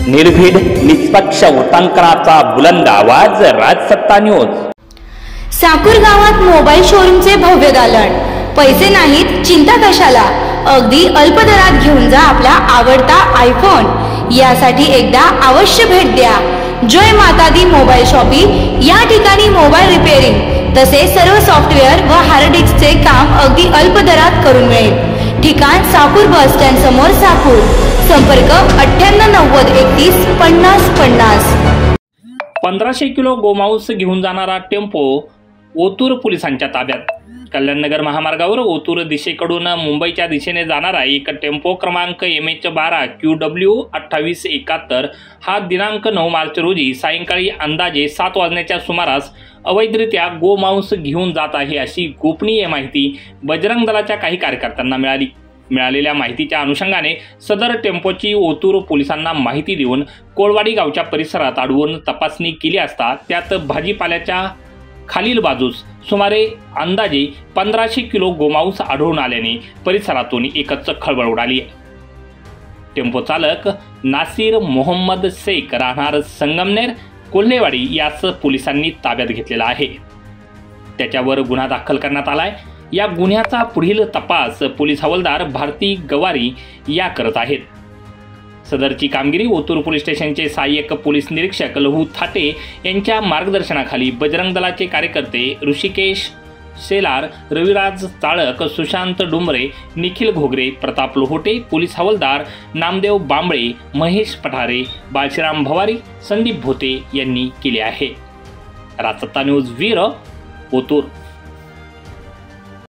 निर्भीड निष्पक्ष वृत्तांकनाचा बुलंद आवाज, राजसत्ता न्यूज। साकूर गावात मोबाईल शोरूमचे भव्य दालन। पैसे नाहीत, चिंता कशाला, अगदी अल्प दरात घेऊन जा आपला आवडता आयफोन। यासाठी एकदा अवश्य भेट द्या जय माता दी मोबाईल शॉपिंग। या ठिकाणी मोबाईल रिपेअरिंग तसेच सर्व सॉफ्टवेअर व हार्ड डिस्कचे काम अगदी अल्प दरात करून मिळेल। ठिकाण साकूर बस स्टँड समोर साकूर। संपर्क 9890315050। 1500 किलो गोमांस घेऊन जाणारा टेम्पो ओतूर पोलिसांच्या ताब्यात। कल्याणनगर महामार्गावर ओतूर दिशेकडून मुंबईच्या दिशेने जाणारा एक टेम्पो क्रमांक MH12QW2871 हा दिनांक 9 मार्च रोजी सायंकाळी अंदाजे 7 वाजण्याच्या सुमारास अवैधरित्या गोमांस घेऊन जात आहे अशी गोपनीय माहिती बजरंग दलाच्या काही कार्यकर्त्यांना मिळाली। मिळालेल्या माहितीच्या अनुषंगाने सदर टेम्पोची ओतूर पोलिसांना माहिती देऊन कोळवाडी गावच्या परिसरात अडवून तपासणी केली असता त्यात भाजीपाल्याच्या खालील बाजूस सुमारे अंदाजे 1500 किलो गोमांस आढळून आल्याने परिसरातून एकच खळबळ उडाली आहे। टेम्पो चालक नासिर मोहम्मद शेख राहणार संगमनेर कोल्हेवाडी यास पोलिसांनी ताब्यात घेतलेला आहे। त्याच्यावर गुन्हा दाखल करण्यात आलाय। या गुन्ह्याचा पुढील तपास पोलीस हवालदार भारती गवारी या करत आहेत। सदरची कामगिरी ओतूर पोलीस स्टेशनचे सहाय्यक पोलीस निरीक्षक लहू थाटे यांच्या मार्गदर्शनाखाली बजरंग दलाचे कार्यकर्ते ऋषिकेश शेलार, रविराज चाळक, सुशांत डुंबरे, निखिल घोगरे, प्रताप लोहोटे, पोलीस हवालदार नामदेव बांबळे, महेश पठारे, बाळशीराम भवारी, संदीप भोते यांनी केले आहे। राजसत्ता न्यूज वीर ओतूर।